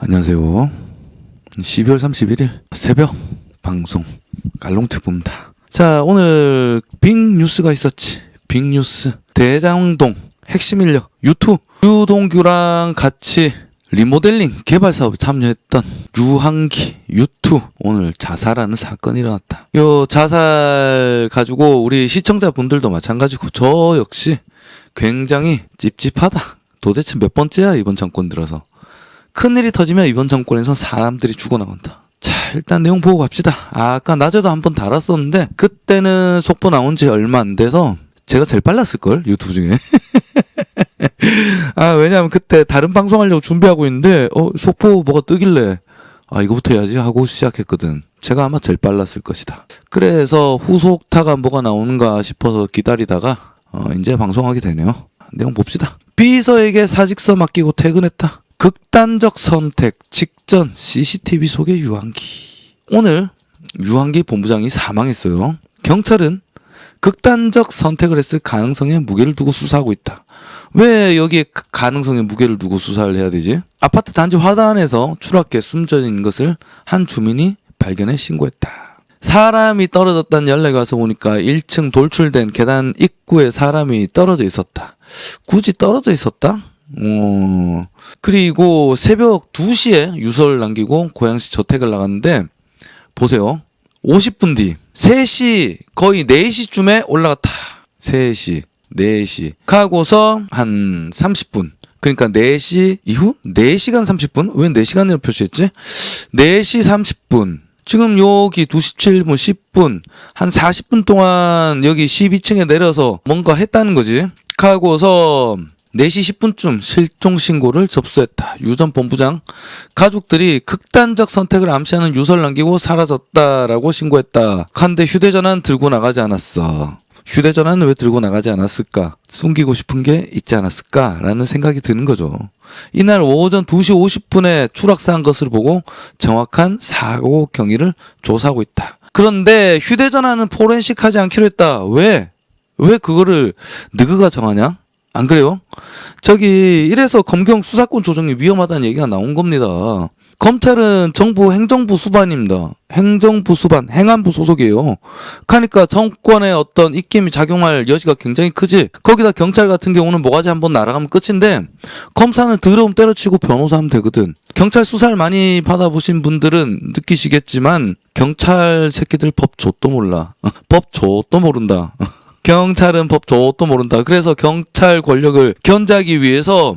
안녕하세요. 12월 31일 새벽 방송 깔롱튜브입니다. 자, 오늘 빅뉴스가 있었지. 빅뉴스. 대장동 핵심 인력 유동규랑 같이 리모델링 개발 사업에 참여했던 유한기 유투 오늘 자살하는 사건이 일어났다. 요 자살 가지고 우리 시청자분들도 마찬가지고 저 역시 굉장히 찝찝하다. 도대체 몇 번째야 이번 정권 들어서. 큰일이 터지면 이번 정권에선 사람들이 죽어나간다. 자, 일단 내용 보고 갑시다. 아까 낮에도 한번 달았었는데 그때는 속보 나온 지 얼마 안 돼서 제가 제일 빨랐을걸 유튜브 중에. 왜냐면 그때 다른 방송하려고 준비하고 있는데 속보 뭐가 뜨길래 이거부터 해야지 하고 시작했거든. 제가 아마 제일 빨랐을 것이다. 그래서 후속타가 뭐가 나오는가 싶어서 기다리다가 이제 방송하게 되네요. 내용 봅시다. 비서에게 사직서 맡기고 퇴근했다. 극단적 선택 직전 CCTV 속의 유한기. 오늘 유한기 본부장이 사망했어요. 경찰은 극단적 선택을 했을 가능성에 무게를 두고 수사하고 있다. 왜 여기에 가능성에 무게를 두고 수사를 해야 되지? 아파트 단지 화단에서 추락해 숨져 있는 것을 한 주민이 발견해 신고했다. 사람이 떨어졌다는 연락이 와서 보니까 1층 돌출된 계단 입구에 사람이 떨어져 있었다. 굳이 떨어져 있었다? 그리고 새벽 2시에 유서를 남기고 고양시 저택을 나갔는데 보세요. 50분 뒤 3시 거의 4시쯤에 올라갔다. 3시 4시 가고서 한 30분 그러니까 4시 이후 4시간 30분? 왜 4시간이라고 표시했지? 4시 30분 지금 여기 2시 7분 10분 한 40분 동안 여기 12층에 내려서 뭔가 했다는 거지. 가고서 4시 10분쯤 실종 신고를 접수했다. 유 전 본부장 가족들이 극단적 선택을 암시하는 유서를 남기고 사라졌다라고 신고했다. 한데 휴대전화는 들고 나가지 않았어. 휴대전화는 왜 들고 나가지 않았을까? 숨기고 싶은 게 있지 않았을까라는 생각이 드는 거죠. 이날 오전 2시 50분에 추락사한 것을 보고 정확한 사고 경위를 조사하고 있다. 그런데 휴대전화는 포렌식 하지 않기로 했다. 왜 그거를 너가 정하냐? 안 그래요? 저기 이래서 검경 수사권 조정이 위험하다는 얘기가 나온 겁니다. 검찰은 정부 행정부 수반입니다. 행정부 수반, 행안부 소속이에요. 그러니까 정권의 어떤 입김이 작용할 여지가 굉장히 크지. 거기다 경찰 같은 경우는 모가지 한번 날아가면 끝인데 검사는 더러움 때려치고 변호사 하면 되거든. 경찰 수사를 많이 받아보신 분들은 느끼시겠지만 경찰 새끼들 법 좆도 몰라. 법 좆도 모른다. 경찰은 법 좆도 모른다. 그래서 경찰 권력을 견제하기 위해서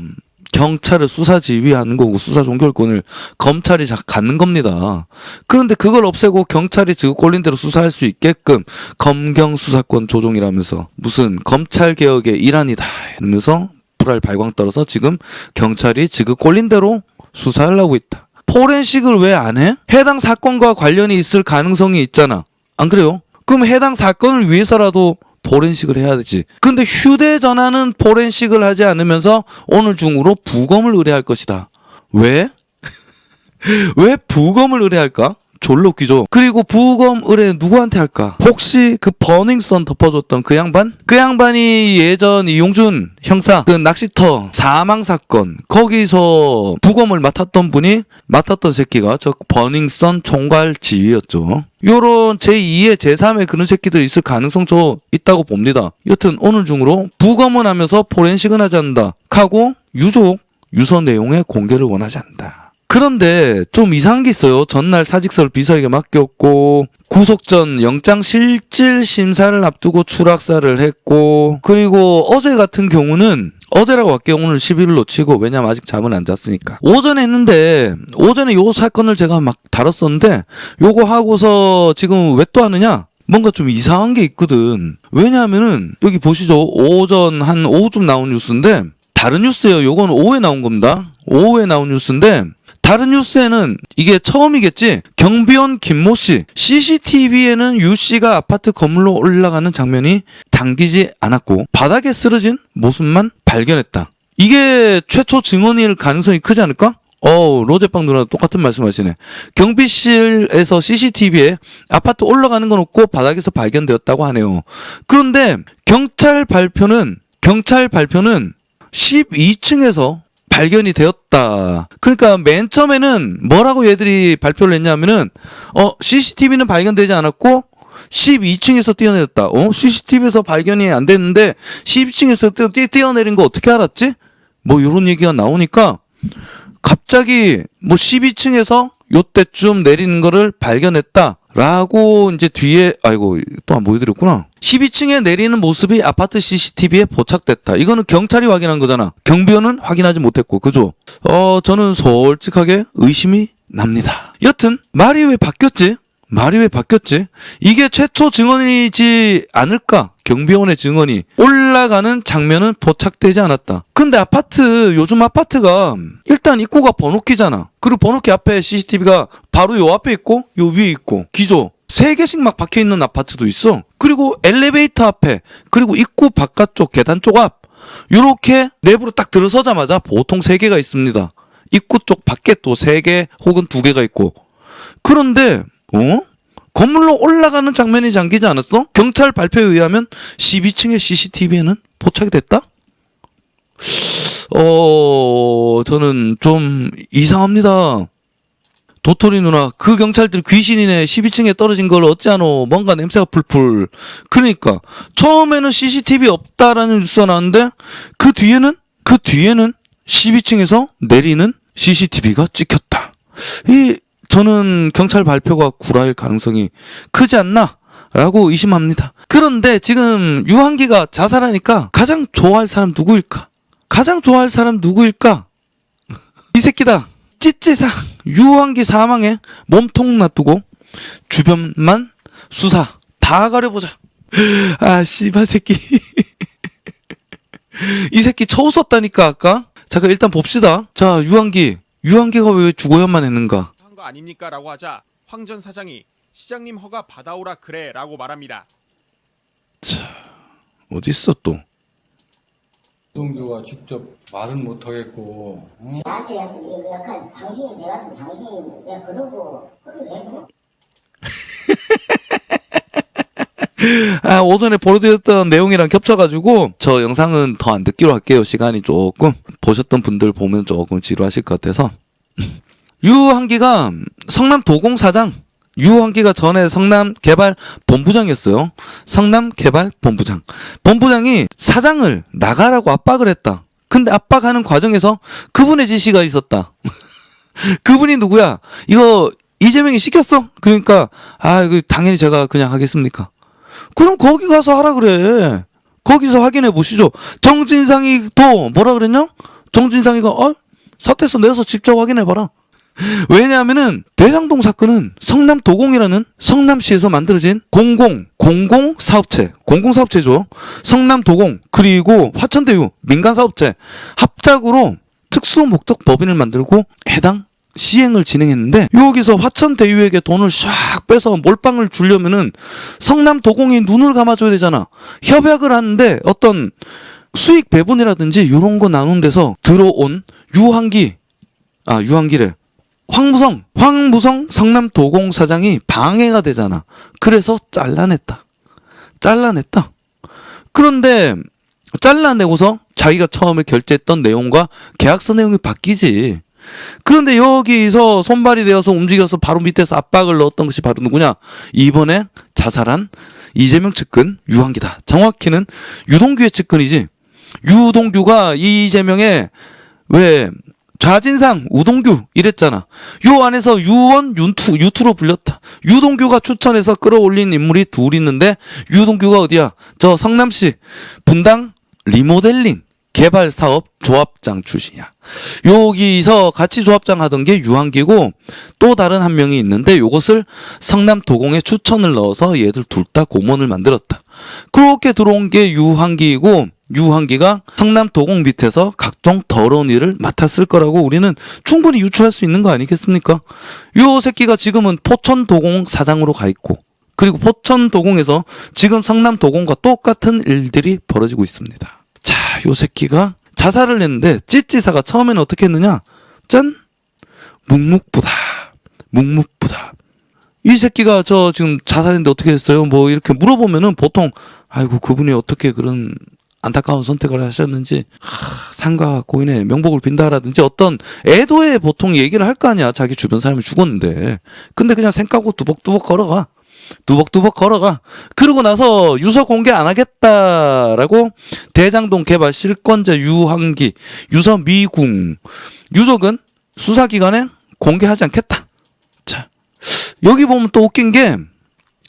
경찰을 수사 지휘하는 거고 수사 종결권을 검찰이 갖는 겁니다. 그런데 그걸 없애고 경찰이 지금 꼴린 대로 수사할 수 있게끔 검경 수사권 조정이라면서 무슨 검찰 개혁의 일환이다 이러면서 불알 발광 떨어서 지금 경찰이 지금 꼴린 대로 수사하려고 있다. 포렌식을 왜 안 해? 해당 사건과 관련이 있을 가능성이 있잖아. 안 그래요? 그럼 해당 사건을 위해서라도 포렌식을 해야 되지. 근데 휴대전화는 포렌식을 하지 않으면서 오늘 중으로 부검을 의뢰할 것이다. 왜? 왜 부검을 의뢰할까? 졸로 웃기죠. 그리고 부검 의뢰 누구한테 할까? 혹시 그 버닝썬 덮어줬던 그 양반? 그 양반이 예전 이용준 형사 그 낚시터 사망 사건 거기서 부검을 맡았던 분이 맡았던 새끼가 저 버닝썬 총괄 지휘였죠. 요런 제2의 제3의 그런 새끼들이 있을 가능성 저 있다고 봅니다. 여튼 오늘 중으로 부검은 하면서 포렌식은 하지 않는다. 하고 유족 유서 내용의 공개를 원하지 않는다. 그런데 좀 이상한 게 있어요. 전날 사직서를 비서에게 맡겼고 구속 전 영장 실질 심사를 앞두고 추락사를 했고 그리고 어제 같은 경우는 어제라고 할게요. 오늘 11일로 치고 왜냐면 아직 잠은 안 잤으니까 오전에 했는데 오전에 요 사건을 제가 막 다뤘었는데 요거 하고서 지금 왜 또 하느냐? 뭔가 좀 이상한 게 있거든. 왜냐하면은 여기 보시죠. 오전 한 오후쯤 나온 뉴스인데 다른 뉴스예요. 요건 오후에 나온 겁니다. 오후에 나온 뉴스인데 다른 뉴스에는 이게 처음이겠지. 경비원 김모 씨 CCTV에는 유 씨가 아파트 건물로 올라가는 장면이 당기지 않았고 바닥에 쓰러진 모습만 발견했다. 이게 최초 증언일 가능성이 크지 않을까? 로제빵 누나 똑같은 말씀하시네. 경비실에서 CCTV에 아파트 올라가는 건 없고 바닥에서 발견되었다고 하네요. 그런데 경찰 발표는 12층에서 발견이 되었다 했다. 그러니까 맨 처음에는 뭐라고 얘들이 발표를 했냐면은 CCTV는 발견되지 않았고 12층에서 뛰어내렸다. CCTV에서 발견이 안 됐는데 12층에서 뛰어내린 거 어떻게 알았지? 뭐 이런 얘기가 나오니까 갑자기 뭐 12층에서 요때쯤 내리는 거를 발견했다라고 이제 뒤에 또 안 보여드렸구나. 12층에 내리는 모습이 아파트 CCTV에 포착됐다. 이거는 경찰이 확인한 거잖아. 경비원은 확인하지 못했고, 그죠? 저는 솔직하게 의심이 납니다. 여튼 말이 왜 바뀌었지? 이게 최초 증언이지 않을까? 경비원의 증언이 올라가는 장면은 포착되지 않았다. 근데 요즘 아파트가 일단 입구가 번호키잖아. 그리고 번호키 앞에 CCTV가 바로 요 앞에 있고 요 위에 있고 기조 3개씩 막 박혀있는 아파트도 있어. 그리고 엘리베이터 앞에, 그리고 입구 바깥쪽 계단 쪽 앞, 요렇게 내부로 딱 들어서자마자 보통 3개가 있습니다. 입구 쪽 밖에 또 3개 혹은 2개가 있고. 그런데 건물로 올라가는 장면이 잠기지 않았어? 경찰 발표에 의하면 12층의 CCTV에는 포착이 됐다? 저는 좀 이상합니다. 도토리 누나, 그 경찰들 귀신이네. 12층에 떨어진 걸 어찌하노. 뭔가 냄새가 풀풀. 그러니까 처음에는 CCTV 없다라는 뉴스가 나왔는데 그 뒤에는 12층에서 내리는 CCTV가 찍혔다. 저는 경찰 발표가 구라일 가능성이 크지 않나? 라고 의심합니다. 그런데 지금 유한기가 자살하니까 가장 좋아할 사람 누구일까? 이 새끼다. 찌찌사. 유한기 사망에 몸통 놔두고 주변만 수사 다 가려보자. 씨발 새끼. 이 새끼 처웃었다니까 아까. 잠깐 일단 봅시다. 자, 유한기가 왜 주고연만 했는가? 한 거 아닙니까? 라고 하자 황 전 사장이 시장님 허가 받아오라 그래 라고 말합니다. 자, 어딨어 또. 동규가 직접 말은 못하겠고 나한테 이거 약간 당신이 들어가서 당신이 왜 그러고 거기 왜 그러? 오전에 보도되었던 내용이랑 겹쳐가지고 저 영상은 더 안 듣기로 할게요. 시간이 조금 보셨던 분들 보면 조금 지루하실 것 같아서. 유한기가 성남 도공사장, 유한기가 전에 성남개발본부장이었어요. 성남개발본부장. 본부장이 사장을 나가라고 압박을 했다. 근데 압박하는 과정에서 그분의 지시가 있었다. 그분이 누구야? 이거 이재명이 시켰어? 그러니까 이거 당연히 제가 그냥 하겠습니까? 그럼 거기 가서 하라 그래. 거기서 확인해 보시죠. 정진상이 또 뭐라 그랬냐? 정진상이가 사퇴서 내서 직접 확인해 봐라. 왜냐하면은 대장동 사건은 성남도공이라는 성남시에서 만들어진 공공사업체죠. 성남도공 그리고 화천대유 민간사업체 합작으로 특수목적 법인을 만들고 해당 시행을 진행했는데, 여기서 화천대유에게 돈을 샥 빼서 몰빵을 주려면은 성남도공이 눈을 감아줘야 되잖아. 협약을 하는데 어떤 수익 배분이라든지 이런 거 나눈 데서 들어온 유한기래. 황무성 성남도공 사장이 방해가 되잖아. 그래서 잘라냈다. 그런데 잘라내고서 자기가 처음에 결제했던 내용과 계약서 내용이 바뀌지. 그런데 여기서 손발이 되어서 움직여서 바로 밑에서 압박을 넣었던 것이 바로 누구냐? 이번에 자살한 이재명 측근 유한기다. 정확히는 유동규의 측근이지. 유동규가 이재명의 왜 좌진상 우동규 이랬잖아. 요 안에서 유투로 불렸다. 유동규가 추천해서 끌어올린 인물이 둘 있는데, 유동규가 어디야? 저 성남시 분당 리모델링 개발사업 조합장 출신이야. 여기서 같이 조합장 하던 게 유한기고, 또 다른 한 명이 있는데 요것을 성남도공에 추천을 넣어서 얘들 둘 다 고문을 만들었다. 그렇게 들어온 게 유한기이고, 유한기가 성남도공 밑에서 각종 더러운 일을 맡았을 거라고 우리는 충분히 유추할 수 있는 거 아니겠습니까? 요 새끼가 지금은 포천도공 사장으로 가 있고, 그리고 포천도공에서 지금 성남도공과 똑같은 일들이 벌어지고 있습니다. 자, 요 새끼가 자살을 했는데 찌찌사가 처음에는 어떻게 했느냐? 짠! 묵묵부다. 이 새끼가 지금 자살했는데 어떻게 했어요? 뭐 이렇게 물어보면은 보통 그분이 어떻게 그런 안타까운 선택을 하셨는지 상가 고인의 명복을 빈다라든지 어떤 애도의 보통 얘기를 할 거 아니야. 자기 주변 사람이 죽었는데. 근데 그냥 생각하고 뚜벅뚜벅 걸어가. 뚜벅뚜벅 걸어가. 그러고 나서 유서 공개 안 하겠다라고 대장동 개발 실권자 유한기, 유서 미궁, 유족은 수사기관에 공개하지 않겠다. 자, 여기 보면 또 웃긴 게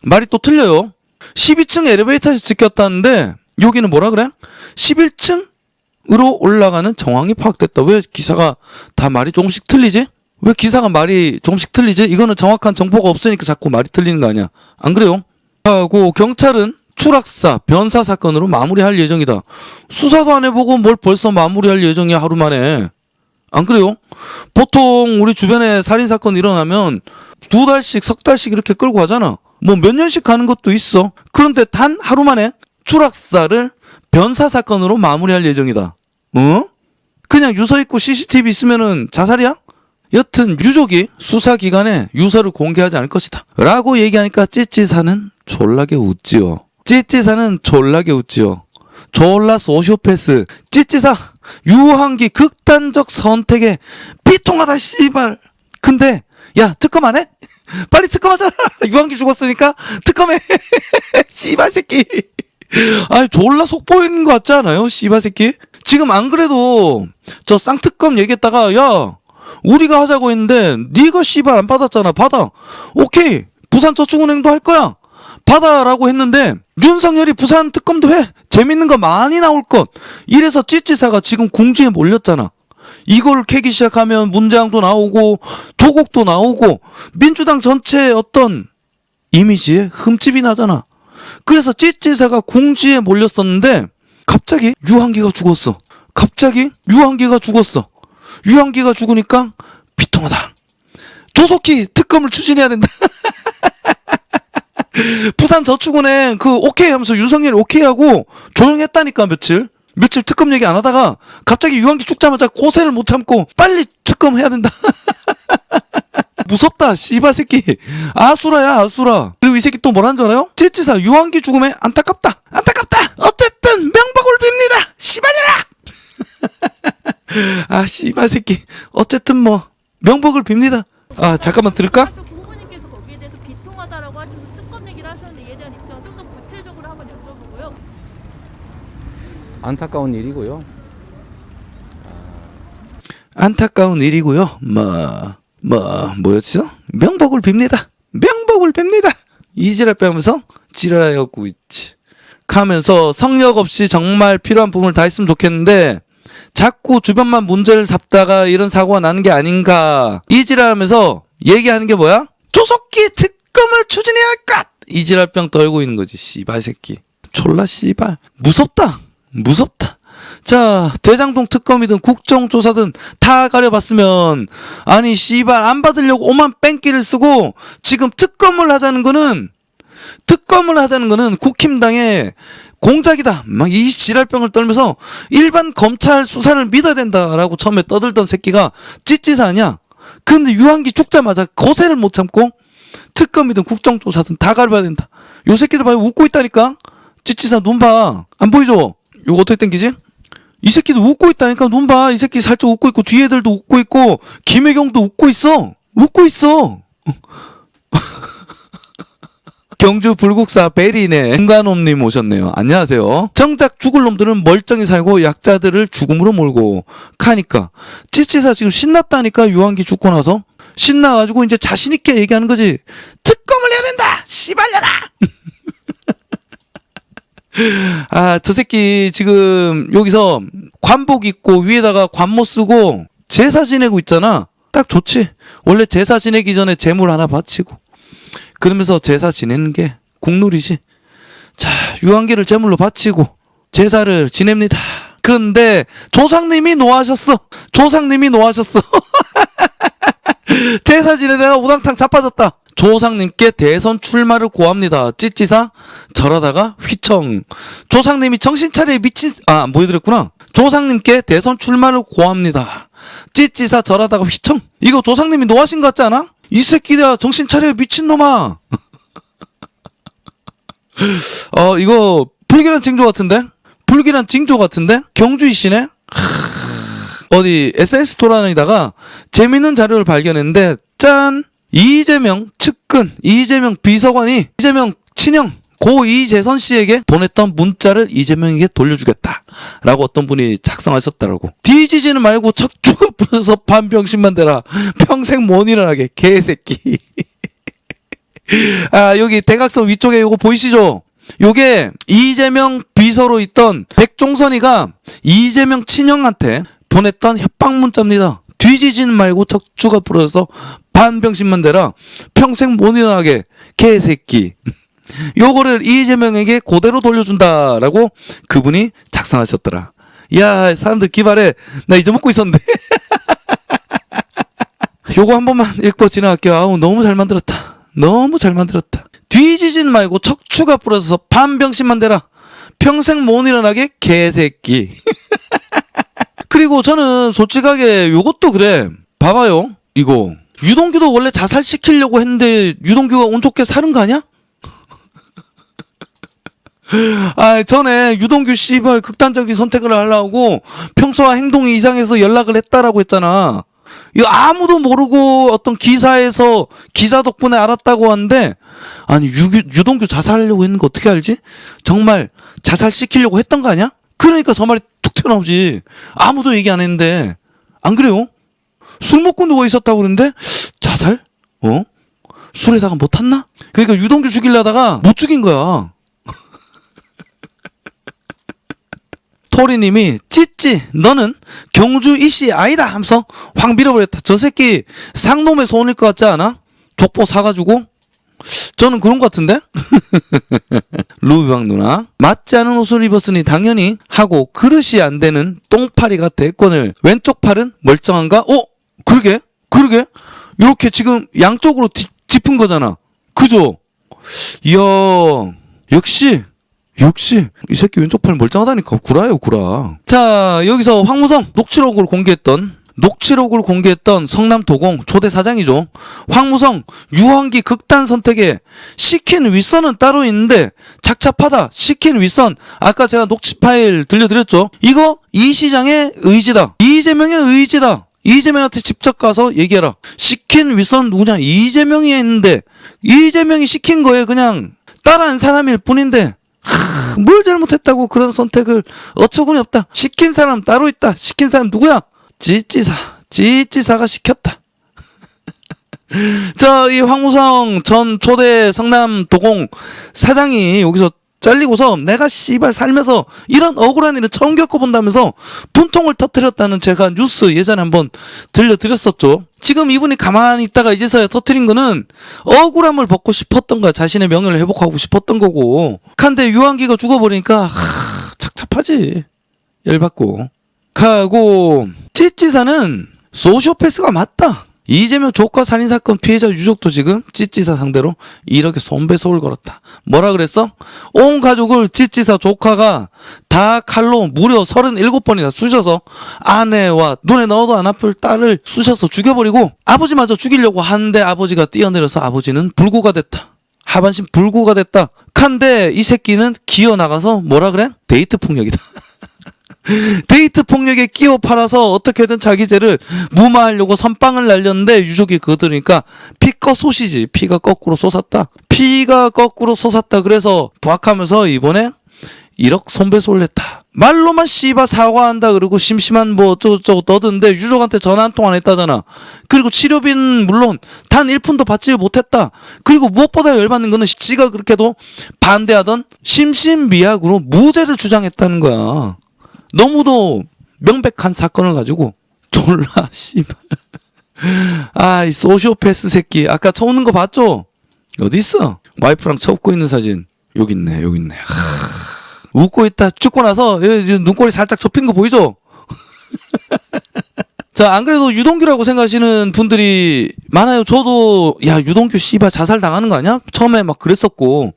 말이 또 틀려요. 12층 엘리베이터에서 찍혔다는데 여기는 뭐라 그래? 11층으로 올라가는 정황이 파악됐다. 왜 기사가 다 말이 조금씩 틀리지? 왜 기사가 말이 조금씩 틀리지? 이거는 정확한 정보가 없으니까 자꾸 말이 틀리는 거 아니야. 안 그래요? 하고 경찰은 추락사, 변사 사건으로 마무리할 예정이다. 수사도 안 해보고 뭘 벌써 마무리할 예정이야 하루 만에. 안 그래요? 보통 우리 주변에 살인사건 일어나면 2달씩, 3달씩 이렇게 끌고 가잖아. 뭐 몇 년씩 가는 것도 있어. 그런데 단 하루 만에 추락사를 변사 사건으로 마무리할 예정이다. 어? 그냥 유서 있고 CCTV 있으면은 자살이야? 여튼 유족이 수사기관에 유서를 공개하지 않을 것이다 라고 얘기하니까 찌찌사는 졸라게 웃지요. 찌찌사는 졸라게 웃지요. 졸라 소시오패스. 찌찌사 유한기 극단적 선택에 비통하다 씨발. 근데 야 특검 안 해? 빨리 특검하자. 유한기 죽었으니까 특검해. 씨발 새끼. 아니 졸라 속보이는 거 같지 않아요? 씨발 새끼. 지금 안 그래도 저 쌍특검 얘기했다가 야 우리가 하자고 했는데 네가 씨발 안 받았잖아. 받아. 오케이. 부산저축은행도 할 거야. 받아라고 했는데 윤석열이 부산 특검도 해. 재밌는 거 많이 나올 것. 이래서 찌찌사가 지금 궁지에 몰렸잖아. 이걸 캐기 시작하면 문재앙도 나오고 조국도 나오고 민주당 전체의 어떤 이미지에 흠집이 나잖아. 그래서 찌찌사가 궁지에 몰렸었는데 갑자기 유한기가 죽었어. 갑자기 유한기가 죽었어. 유한기가 죽으니까 비통하다. 조속히 특검을 추진해야 된다. 부산저축은행 그 오케이 하면서 윤석열이 오케이 하고 조용했다니까 며칠 특검 얘기 안 하다가 갑자기 유한기 죽자마자 고세를 못 참고 빨리 특검해야 된다. 무섭다 씨발 새끼. 아수라야 아수라. 그리고 이 새끼 또 뭐라는 줄 알아요? 찌찌사 유한기 죽음에 안타깝다. 어쨌든 명복을 빕니다. 씨발이라. 아 씨발 새끼. 어쨌든 뭐 명복을 빕니다. 아 잠깐만 들을까? 부모님께서 거기에 대해서 비통하다라고 하셔서 특검 얘기를 하셨는데 이에 대한 입장 좀 더 구체적으로 한번 여쭤보고요. 안타까운 일이고요. 안타까운 일이고요. 뭐였지? 명복을 빕니다. 명복을 빕니다. 이지랄 빼면서 지랄하고 있지. 하면서 성역 없이 정말 필요한 부분을 다 했으면 좋겠는데 자꾸 주변만 문제를 잡다가 이런 사고가 나는 게 아닌가. 이지랄하면서 얘기하는 게 뭐야? 조속히 특검을 추진해야 할 것. 이지랄병 떨고 있는 거지. 씨발 새끼. 졸라 씨발. 무섭다. 자, 대장동 특검이든 국정조사든 다 가려봤으면 아니 씨발 안 받으려고 오만 뺑기를 쓰고 지금 특검을 하자는 거는 국힘당의 공작이다. 막 이 지랄병을 떨면서 일반 검찰 수사를 믿어야 된다라고 처음에 떠들던 새끼가 찌찌사 아니야. 근데 유한기 죽자마자 거세를 못 참고 특검이든 국정조사든 다 가려봐야 된다. 요 새끼들 봐요. 웃고 있다니까. 찌찌사 눈 봐. 안 보이죠? 요거 어떻게 땡기지? 이 새끼도 웃고 있다니까. 눈 봐. 이 새끼 살짝 웃고 있고 뒤에 애들도 웃고 있고 김혜경도 웃고 있어. 경주 불국사 베리네 은간홈님 오셨네요. 안녕하세요. 정작 죽을 놈들은 멀쩡히 살고 약자들을 죽음으로 몰고 가니까 찌찌사 지금 신났다니까. 유한기 죽고 나서 신나가지고 이제 자신있게 얘기하는 거지. 특검을 해야 된다 씨발려라. 아, 저 새끼 지금 여기서 관복 입고 위에다가 관모 쓰고 제사 지내고 있잖아. 딱 좋지. 원래 제사 지내기 전에 재물 하나 바치고 그러면서 제사 지내는 게 국룰이지. 자, 유한기를 제물로 바치고 제사를 지냅니다. 그런데 조상님이 노하셨어. 제사 지내다가 우당탕 자빠졌다. 조상님께 대선 출마를 고합니다. 찌찌사 저러다가 휘청. 조상님이 정신차려 미친 못 해드렸구나. 조상님께 대선 출마를 고합니다. 찌찌사 저러다가 휘청. 이거 조상님이 노하신 것 같지 않아? 이 새끼야 정신차려 미친놈아. 이거 불길한 징조 같은데? 불길한 징조 같은데? 경주이시네? 어디 SNS 돌아다니다가 재밌는 자료를 발견했는데 짠! 이재명 측근, 이재명 비서관이 이재명 친형 고 이재선 씨에게 보냈던 문자를 이재명에게 돌려주겠다 라고 어떤 분이 작성하셨다라고. 뒤지지는 말고 척추가 부러져서 반병신만 되라. 평생 못 일어나게 개새끼. 아, 여기 대각선 위쪽에 요거 보이시죠? 요게 이재명 비서로 있던 백종선이가 이재명 친형한테 보냈던 협박 문자입니다. 뒤지지는 말고 척추가 부러져서 반병신만 되라. 평생 못 일어나게 개새끼. 요거를 이재명에게 그대로 돌려준다라고 그분이 작성하셨더라. 야, 사람들 기발해. 나 잊어먹고 있었는데. 요거 한 번만 읽고 지나갈게요. 아우, 너무 잘 만들었다. 너무 잘 만들었다. 뒤지진 말고 척추가 부러져서 반병신만 되라. 평생 못 일어나게 개새끼. 그리고 저는 솔직하게 요것도 그래. 봐봐요. 이거 유동규도 원래 자살시키려고 했는데 유동규가 운 좋게 사는 거 아니야? 아, 전에 유동규 씨발 극단적인 선택을 하려고 평소와 행동이 이상해서 연락을 했다라고 했잖아. 이거 아무도 모르고 어떤 기사에서 기자 덕분에 알았다고 하는데, 아니 유동규 자살하려고 했는 거 어떻게 알지? 정말 자살시키려고 했던 거 아니야? 그러니까 저 말이 툭 튀어나오지. 아무도 얘기 안 했는데. 안 그래요? 술 먹고 누워 있었다고 그러는데 자살? 술에다가 못 탔나? 그러니까 유동규 죽이려다가 못 죽인 거야. 토리님이 찌찌 너는 경주 이씨 아니다 하면서 확 밀어버렸다. 저 새끼 상놈의 소원일 것 같지 않아? 족보 사가지고? 저는 그런 것 같은데? 루비방 누나 맞지 않은 옷을 입었으니 당연히 하고 그릇이 안 되는 똥파리가 대권을. 왼쪽 팔은 멀쩡한가? 그러게 이렇게 지금 양쪽으로 짚은 거잖아. 그죠? 이야, 역시 이 새끼 왼쪽 팔 멀쩡하다니까. 구라예요, 구라. 자, 여기서 황무성 녹취록을 공개했던 성남 도공 초대 사장이죠. 황무성 유한기 극단 선택에 시킨 윗선은 따로 있는데 착잡하다. 시킨 윗선 아까 제가 녹취 파일 들려드렸죠. 이거 이 시장의 의지다. 이재명의 의지다. 이재명한테 직접 가서 얘기해라. 시킨 윗선 누구냐? 이재명이 했는데 이재명이 시킨 거에 그냥 따라한 사람일 뿐인데 뭘 잘못했다고 그런 선택을. 어처구니 없다. 시킨 사람 따로 있다. 시킨 사람 누구야? 찌찌사가 시켰다. 자, 이 황무성 전 초대 성남 도공 사장이 여기서 잘리고서 내가 씨발 살면서 이런 억울한 일을 처음 겪어본다면서 분통을 터뜨렸다는 제가 뉴스 예전에 한번 들려드렸었죠. 지금 이분이 가만히 있다가 이제서야 터뜨린 거는 억울함을 벗고 싶었던 거야. 자신의 명예를 회복하고 싶었던 거고. 근데 유한기가 죽어버리니까 착잡하지. 열받고. 가고 찌찌사는 소시오패스가 맞다. 이재명 조카 살인사건 피해자 유족도 지금 찌찌사 상대로 1억의 손배소를 걸었다. 뭐라 그랬어? 온 가족을 찌찌사 조카가 다 칼로 무려 37번이나 쑤셔서 아내와 눈에 넣어도 안 아플 딸을 쑤셔서 죽여버리고 아버지마저 죽이려고 하는데 아버지가 뛰어내려서 아버지는 불구가 됐다. 하반신 불구가 됐다. 칸데 이 새끼는 기어나가서 뭐라 그래? 데이트 폭력이다. 데이트 폭력에 끼워 팔아서 어떻게든 자기 죄를 무마하려고 선빵을 날렸는데 유족이 그거 들으니까 피꺼 솟이지. 피가 거꾸로 솟았다. 그래서 부학하면서 이번에 1억 손배소를 냈다. 말로만 씨바 사과한다 그러고 심심한 뭐 어쩌고저쩌고 떠드는데 유족한테 전화 한 통 안 했다잖아. 그리고 치료비는 물론 단 1푼도 받지 못했다. 그리고 무엇보다 열받는 거는 지가 그렇게도 반대하던 심신미약으로 무죄를 주장했다는 거야. 너무도 명백한 사건을 가지고 졸라 씨발. 이 소시오패스 새끼. 아까 쳐오는 거 봤죠? 어디 있어? 와이프랑 쳐웃고 있는 사진. 여기 있네. 웃고 있다. 죽고 나서 눈꼬리 살짝 접힌 거 보이죠? 자, 안 그래도 유동규라고 생각하시는 분들이 많아요. 저도 유동규 씨발 자살 당하는 거 아니야? 처음에 막 그랬었고.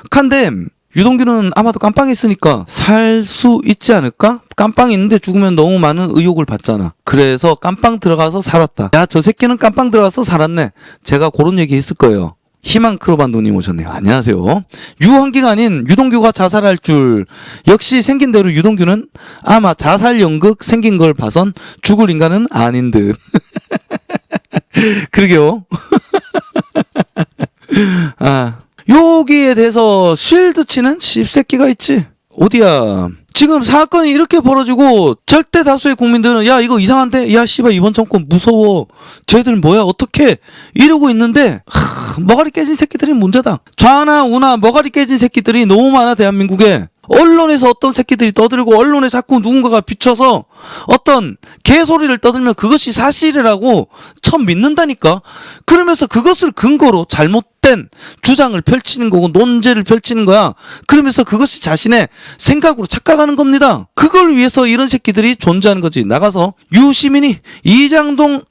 근데 유동규는 아마도 깜빵이 있으니까 살 수 있지 않을까? 깜빵이 있는데 죽으면 너무 많은 의혹을 받잖아. 그래서 깜빵 들어가서 살았다. 저 새끼는 깜빵 들어가서 살았네. 제가 그런 얘기 했을 거예요. 희망 크로반도님 오셨네요. 안녕하세요. 유한기가 아닌 유동규가 자살할 줄. 역시 생긴 대로 유동규는 아마 자살 연극 생긴 걸 봐선 죽을 인간은 아닌 듯. 그러게요. 아, 여기에 대해서 쉴드 치는 씹새끼가 있지. 어디야? 지금 사건이 이렇게 벌어지고 절대 다수의 국민들은 야 이거 이상한데? 야 씨발 이번 정권 무서워. 쟤들 뭐야 어떡해? 이러고 있는데 머가리 깨진 새끼들이 문제다. 좌나 우나 머가리 깨진 새끼들이 너무 많아 대한민국에. 언론에서 어떤 새끼들이 떠들고 언론에 자꾸 누군가가 비춰서 어떤 개소리를 떠들면 그것이 사실이라고 처음 믿는다니까. 그러면서 그것을 근거로 잘못된 주장을 펼치는 거고 논제를 펼치는 거야. 그러면서 그것이 자신의 생각으로 착각하는 겁니다. 그걸 위해서 이런 새끼들이 존재하는 거지. 나가서 유시민이 이재명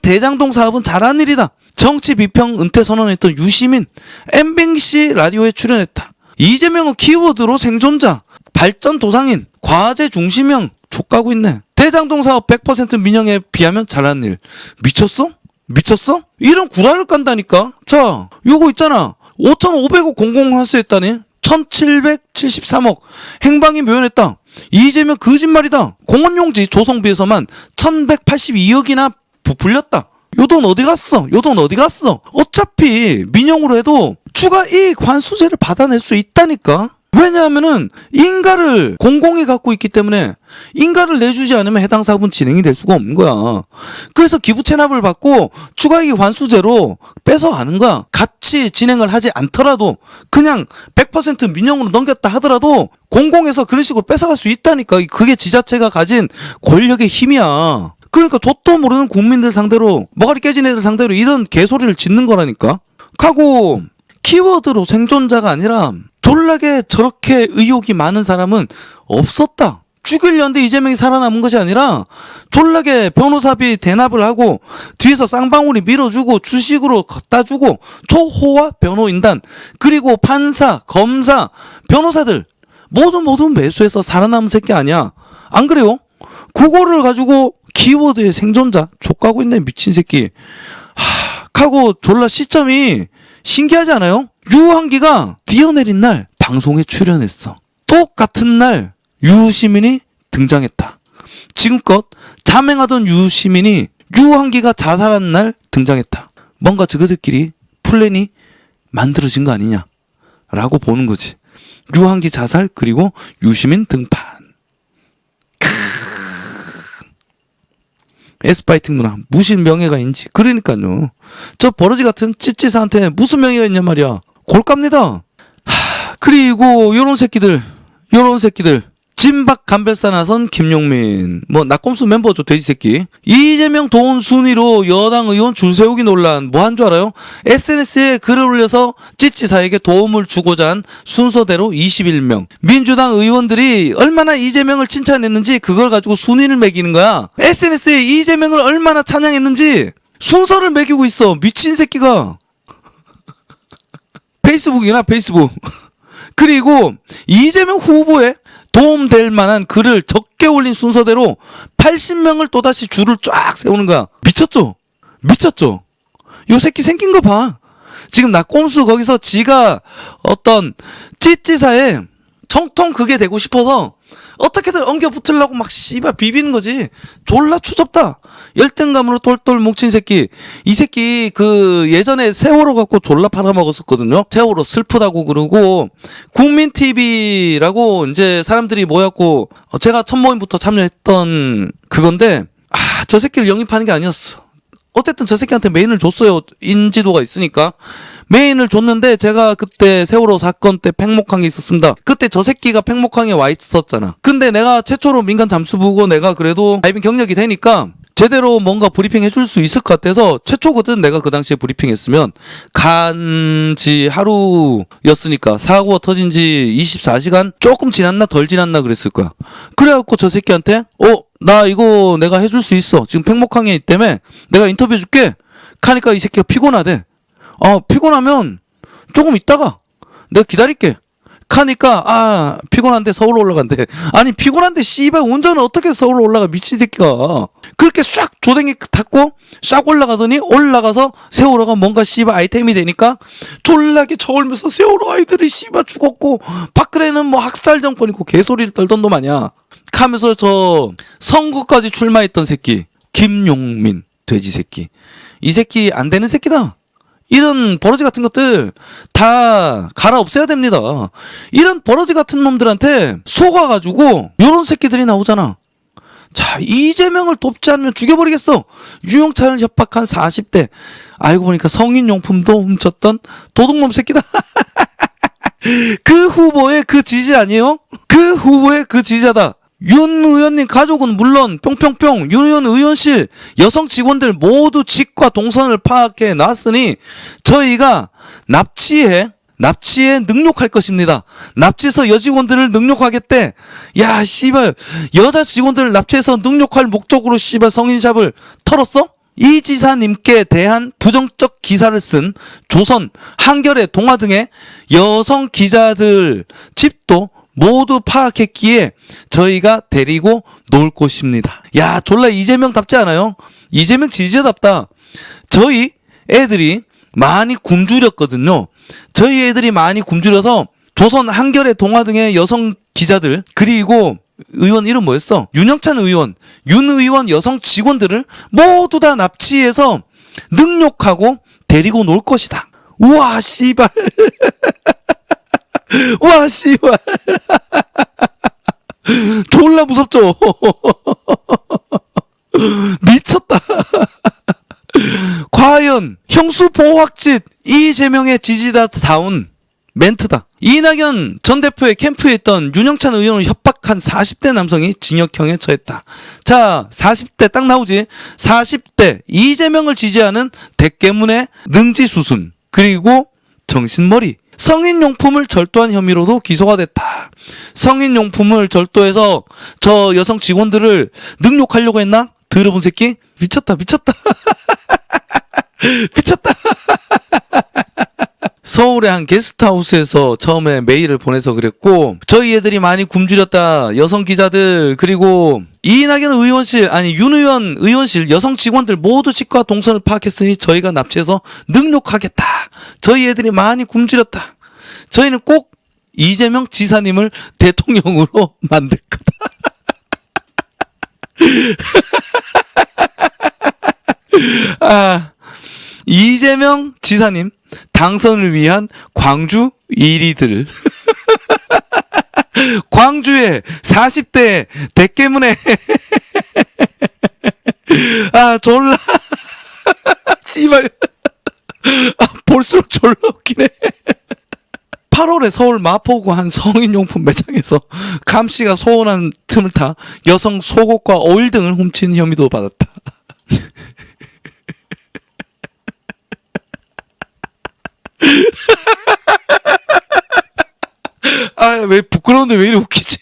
대장동 사업은 잘한 일이다. 정치 비평 은퇴 선언했던 유시민 MBC 라디오에 출연했다. 이재명은 키워드로 생존자, 발전 도상인, 과제 중심형 족가고 있네. 대장동 사업 100% 민영에 비하면 잘한 일. 미쳤어? 미쳤어? 이런 구라를 깐다니까. 자, 요거 있잖아. 5,500억 공공환수했다니. 1,773억 행방이 묘연했다. 이재명 거짓말이다. 공원용지 조성비에서만 1,182억이나 부풀렸다. 요 돈 어디 갔어? 요 돈 어디 갔어? 어차피 민영으로 해도 추가 이익 환수제를 받아낼 수 있다니까. 왜냐하면은 인가를 공공이 갖고 있기 때문에 인가를 내주지 않으면 해당 사업은 진행이 될 수가 없는 거야. 그래서 기부 체납을 받고 추가 이익 환수제로 뺏어가는 거야. 같이 진행을 하지 않더라도 그냥 100% 민영으로 넘겼다 하더라도 공공에서 그런 식으로 뺏어갈 수 있다니까. 그게 지자체가 가진 권력의 힘이야. 그러니까 좆도 모르는 국민들 상대로 머가리 깨진 애들 상대로 이런 개소리를 짓는 거라니까. 하고 키워드로 생존자가 아니라 졸라게 저렇게 의혹이 많은 사람은 없었다. 죽이려는데 이재명이 살아남은 것이 아니라 졸라게 변호사비 대납을 하고 뒤에서 쌍방울이 밀어주고 주식으로 갖다 주고 초호화 변호인단 그리고 판사, 검사, 변호사들 모두 매수해서 살아남은 새끼 아니야. 안 그래요? 그거를 가지고 키워드의 생존자 족가고 있네 미친 새끼. 하고 졸라 시점이 신기하지 않아요? 유한기가 뛰어내린 날 방송에 출연했어. 똑같은 날 유시민이 등장했다. 지금껏 자맹하던 유시민이 유한기가 자살한 날 등장했다. 뭔가 저거들끼리 플랜이 만들어진 거 아니냐 라고 보는 거지. 유한기 자살 그리고 유시민 등판. 에스파이팅 누나 무슨 명예가 있는지. 그러니까요. 저 버러지 같은 찌찌사한테 무슨 명예가 있냐 말이야. 골깝니다. 그리고 요런 새끼들 진박 감별사 나선 김용민 낙검수 멤버죠 돼지 새끼. 이재명 돈 순위로 여당 의원 줄 세우기 논란 뭐 한 줄 알아요? SNS에 글을 올려서 찌찌사에게 도움을 주고자 한 순서대로 21명 민주당 의원들이 얼마나 이재명을 칭찬했는지 그걸 가지고 순위를 매기는 거야. SNS에 이재명을 얼마나 찬양했는지 순서를 매기고 있어 미친 새끼가. 페이스북이나 페이스북. 그리고 이재명 후보에 도움될 만한 글을 적게 올린 순서대로 80명을 또다시 줄을 쫙 세우는 거야. 미쳤죠? 미쳤죠? 요 새끼 생긴 거 봐. 지금 낙꼼수 거기서 지가 어떤 찌찌사에 정통 그게 되고 싶어서 어떻게든 엉겨 붙으려고 막 씨발 비비는 거지. 졸라 추접다. 열등감으로 똘똘 뭉친 새끼. 이 새끼 그 예전에 세월호 갖고 졸라 팔아먹었었거든요. 세월호 슬프다고 그러고 국민TV라고 이제 사람들이 모였고 제가 첫 모임부터 참여했던 그건데 저 새끼를 영입하는 게 아니었어. 어쨌든 저 새끼한테 메인을 줬어요. 인지도가 있으니까. 메인을 줬는데 제가 그때 세월호 사건 때 팽목항에 있었습니다. 그때 저 새끼가 팽목항에 와 있었잖아. 근데 내가 최초로 민간 잠수부고 내가 그래도 다이빙 경력이 되니까 제대로 뭔가 브리핑 해줄 수 있을 것 같아서 최초거든. 내가 그 당시에 브리핑 했으면 간지 하루였으니까 사고가 터진 지 24시간 조금 지났나 덜 지났나 그랬을 거야. 그래갖고 저 새끼한테 나 이거 내가 해줄 수 있어. 지금 팽목항에 있기 때문에 내가 인터뷰 해줄게. 하니까 이 새끼가 피곤하대. 피곤하면 조금 있다가 내가 기다릴게. 가니까 피곤한데 서울로 올라간대. 아니 피곤한데 씨발 운전을 어떻게 서울로 올라가 미친 새끼가. 그렇게 싹 조댕이 탔고 싹 올라가더니 올라가서 세월호가 뭔가 씨발 아이템이 되니까 졸라게 저울면서 세월호 아이들이 씨발 죽었고 박근혜는 뭐 학살 정권이고 개소리를 떨던 놈 아니야. 하면서 저 선거까지 출마했던 새끼 김용민 돼지 새끼. 이 새끼 안 되는 새끼다. 이런 버러지 같은 것들 다 갈아 없애야 됩니다. 이런 버러지 같은 놈들한테 속아가지고 요런 새끼들이 나오잖아. 자, 이재명을 돕지 않으면 죽여버리겠어. 유영찬을 협박한 40대. 알고 보니까 성인용품도 훔쳤던 도둑놈 새끼다. 그 후보의 그 지지 아니에요? 그 후보의 그 지지자다. 윤 의원님 가족은 물론 뿅뿅뿅 윤 의원 의원실 여성 직원들 모두 직과 동선을 파악해 놨으니 저희가 납치에 능욕할 것입니다. 납치해서 여직원들을 능욕하겠대. 야 씨발 여자 직원들을 납치해서 능욕할 목적으로 씨발 성인샵을 털었어? 이 지사님께 대한 부정적 기사를 쓴 조선, 한겨레, 동아 등의 여성 기자들 집도 모두 파악했기에 저희가 데리고 놀 것입니다. 야 졸라 이재명답지 않아요? 이재명 지지자답다. 저희 애들이 많이 굶주렸거든요. 저희 애들이 많이 굶주려서 조선, 한겨레, 동아 등의 여성 기자들 그리고 의원 이름 뭐였어? 윤영찬 의원, 윤 의원 여성 직원들을 모두 다 납치해서 능욕하고 데리고 놀 것이다. 우와 씨발 와 씨발 졸라 무섭죠. 미쳤다. 과연 형수보호학짓 이재명의 지지자다운 멘트다. 이낙연 전 대표의 캠프에 있던 윤영찬 의원을 협박한 40대 남성이 징역형에 처했다. 자 40대 딱 나오지. 40대 이재명을 지지하는 대깨문의 능지수순 그리고 정신머리 성인용품을 절도한 혐의로도 기소가 됐다. 성인용품을 절도해서 저 여성 직원들을 능욕하려고 했나? 더러운 새끼? 미쳤다. 미쳤다. 서울의 한 게스트하우스에서 처음에 메일을 보내서 그랬고 저희 애들이 많이 굶주렸다. 여성 기자들 그리고 이낙연 의원실 아니 윤 의원 의원실 여성 직원들 모두 직과 동선을 파악했으니 저희가 납치해서 능욕하겠다. 저희 애들이 많이 굶주렸다. 저희는 꼭 이재명 지사님을 대통령으로 만들 거다. 이재명 지사님 당선을 위한 광주 1위들. 광주의 40대 대깨문에 졸라 씨발 볼수록 졸라 웃기네. 8월에 서울 마포구 한 성인용품 매장에서 감씨가 소원한 틈을 타 여성 속옷과 오일 등을 훔친 혐의도 받았다. 왜 부끄러운데 왜 이렇게 웃기지?